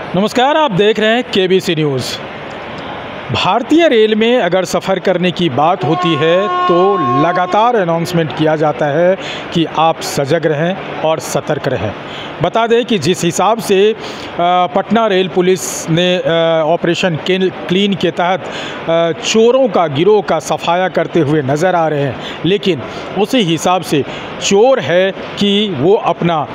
नमस्कार, आप देख रहे हैं केबीसी न्यूज़। भारतीय रेल में अगर सफ़र करने की बात होती है तो लगातार अनाउंसमेंट किया जाता है कि आप सजग रहें और सतर्क रहें। बता दें कि जिस हिसाब से पटना रेल पुलिस ने ऑपरेशन क्लीन के तहत चोरों का गिरोह का सफाया करते हुए नज़र आ रहे हैं, लेकिन उसी हिसाब से चोर है कि वो अपना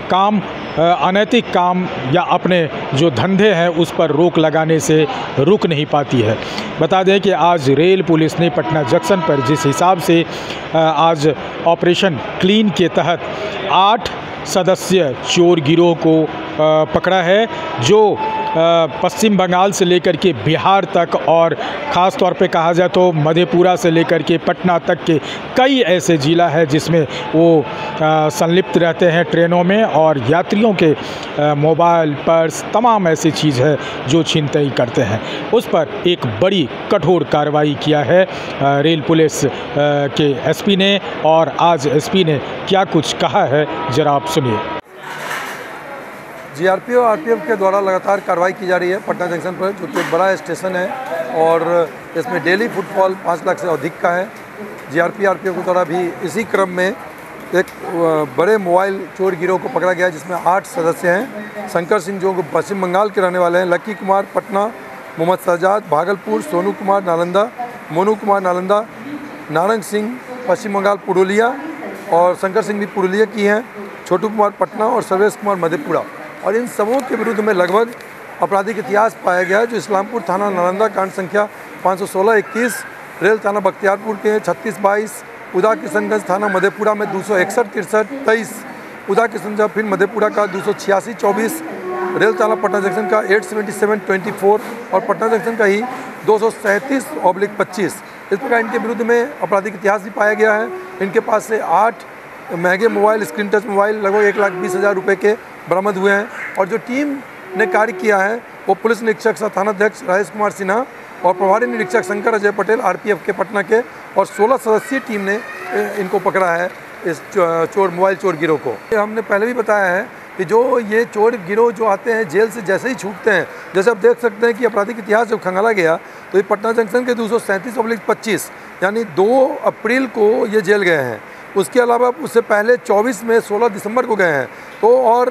काम अनैतिक काम या अपने जो धंधे हैं उस पर रोक लगाने से रुक नहीं पाती है। बता दें कि आज रेल पुलिस ने पटना जंक्शन पर जिस हिसाब से आज ऑपरेशन क्लीन के तहत 8 सदस्य चोर गिरोह को पकड़ा है, जो पश्चिम बंगाल से लेकर के बिहार तक और ख़ास तौर पे कहा जाए तो मधेपुरा से लेकर के पटना तक के कई ऐसे ज़िला है जिसमें वो संलिप्त रहते हैं ट्रेनों में, और यात्रियों के मोबाइल, पर्स, तमाम ऐसी चीज़ है जो छीनताई करते हैं। उस पर एक बड़ी कठोर कार्रवाई किया है रेल पुलिस के एसपी ने, और आज एसपी ने क्या कुछ कहा है ज़रा आप सुनिए। जीआरपी और आरपीएफ के द्वारा लगातार कार्रवाई की जा रही है पटना जंक्शन पर, जो कि एक बड़ा स्टेशन है और इसमें डेली फुटफॉल 5 लाख से अधिक का है। जीआरपी आरपीएफ के द्वारा भी इसी क्रम में एक बड़े मोबाइल चोर गिरोह को पकड़ा गया, जिसमें 8 सदस्य हैं। शंकर सिंह जो पश्चिम बंगाल के रहने वाले हैं, लक्की कुमार पटना, मोहम्मद सजाद भागलपुर, सोनू कुमार नालंदा, मोनू कुमार नालंदा, नारंग सिंह पश्चिम बंगाल पुरुलिया और शंकर सिंह भी पुरुलिया की हैं, छोटू कुमार पटना और सर्वेश कुमार मधेपुरा। और इन सबों के विरुद्ध में लगभग आपराधिक इतिहास पाया गया है, जो इस्लामपुर थाना नालंदा कांड संख्या 516-21, रेल थाना बख्तियारपुर के 36-22, उदा किशनगंज थाना मधेपुरा में 261-63-23, उदा किशनगंज फिर मधेपुरा का 286-24, रेल थाना पटना जंक्शन का 877-24 और पटना जंक्शन का ही 237/25। इस प्रकार इनके विरुद्ध में आपराधिक इतिहास भी पाया गया है। इनके पास से 8 महंगे मोबाइल, स्क्रीन टच मोबाइल लगभग 1,20,000 रुपये के बरामद हुए हैं। और जो टीम ने कार्य किया है वो पुलिस निरीक्षक सह थानाध्यक्ष राजेश कुमार सिन्हा और प्रभारी निरीक्षक शंकर अजय पटेल आरपीएफ के पटना के, और 16 सदस्यीय टीम ने इनको पकड़ा है, इस मोबाइल चोर गिरोह को। हमने पहले भी बताया है कि जो ये चोर गिरोह जो आते हैं जेल से जैसे ही छूटते हैं, जैसे आप देख सकते हैं कि आपराधिक इतिहास जब खंगाला गया तो ये पटना जंक्शन के 237/25 यानी 2 अप्रैल को ये जेल गए हैं। उसके अलावा उससे पहले 24 में 16 दिसंबर को गए हैं। तो और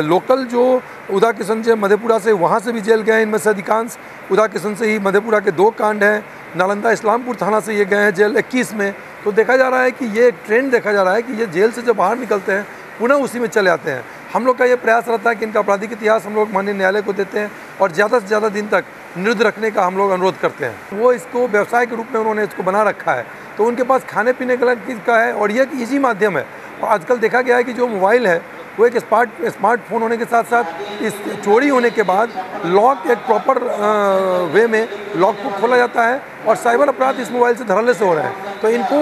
लोकल जो उदा किशन से मधेपुरा से, वहाँ से भी जेल गए हैं। इनमें से अधिकांश उदा किशन से ही मधेपुरा के 2 कांड हैं। नालंदा इस्लामपुर थाना से ये गए हैं जेल 21 में। तो देखा जा रहा है कि ये ट्रेंड देखा जा रहा है कि ये जेल से जब बाहर निकलते हैं पुनः उसी में चले आते हैं। हम लोग का ये प्रयास रहता है कि इनका आपराधिक इतिहास हम लोग माननीय न्यायालय को देते हैं और ज़्यादा से ज़्यादा दिन तक निरुद्ध रखने का हम लोग अनुरोध करते हैं। वो इसको व्यवसाय के रूप में उन्होंने इसको बना रखा है, तो उनके पास खाने पीने का है और ये एक ईजी माध्यम है। और आजकल देखा गया है कि जो मोबाइल है वो एक स्मार्टफोन होने के साथ साथ इस चोरी होने के बाद लॉक एक प्रॉपर वे में लॉक को खोला जाता है और साइबर अपराध इस मोबाइल से धड़ल्ले से हो रहे हैं। तो इनको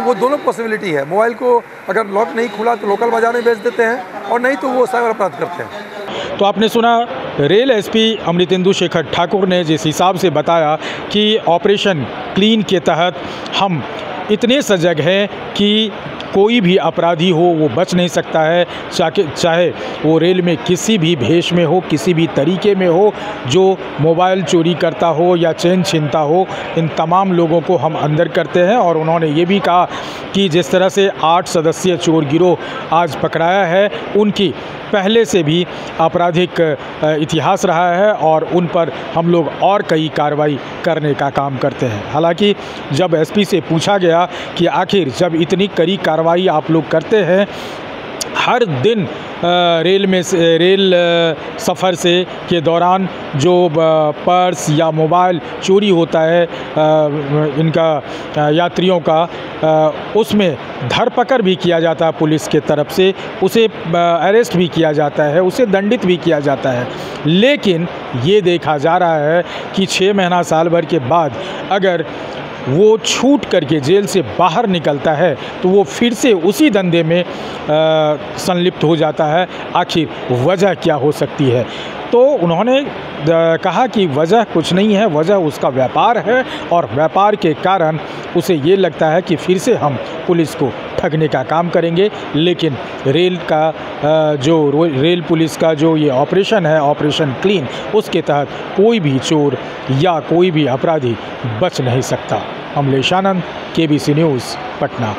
वो दोनों पॉसिबिलिटी है। मोबाइल को अगर लॉक नहीं खुला तो लोकल बाजार में बेच देते हैं, और नहीं तो वो साइबर अपराध करते हैं। तो आपने सुना रेल एसपी अमृतेंदु शेखर ठाकुर ने जिस हिसाब से बताया कि ऑपरेशन क्लीन के तहत हम इतने सजग हैं कि कोई भी अपराधी हो वो बच नहीं सकता है, चाहे वो रेल में किसी भी भेष में हो, किसी भी तरीके में हो, जो मोबाइल चोरी करता हो या चेन छीनता हो, इन तमाम लोगों को हम अंदर करते हैं। और उन्होंने ये भी कहा कि जिस तरह से 8 सदस्यीय चोर गिरोह आज पकड़ाया है, उनकी पहले से भी आपराधिक इतिहास रहा है और उन पर हम लोग और कई कार्रवाई करने का काम करते हैं। हालांकि जब एसपी से पूछा गया कि आखिर जब इतनी कड़ी कार्रवाई आप लोग करते हैं, हर दिन रेल सफ़र से के दौरान जो पर्स या मोबाइल चोरी होता है इनका यात्रियों का, उसमें धरपकड़ भी किया जाता है पुलिस के तरफ से, उसे अरेस्ट भी किया जाता है, उसे दंडित भी किया जाता है। लेकिन ये देखा जा रहा है कि 6 महीना साल भर के बाद अगर वो छूट करके जेल से बाहर निकलता है तो वो फिर से उसी धंधे में संलिप्त हो जाता है। आखिर वजह क्या हो सकती है? तो उन्होंने कहा कि वजह कुछ नहीं है, वजह उसका व्यापार है और व्यापार के कारण उसे ये लगता है कि फिर से हम पुलिस को ठगने का काम करेंगे। लेकिन रेल का रेल पुलिस का जो ये ऑपरेशन है, ऑपरेशन क्लीन, उसके तहत कोई भी चोर या कोई भी अपराधी बच नहीं सकता। अमलेश आनंद, KBC न्यूज़, पटना।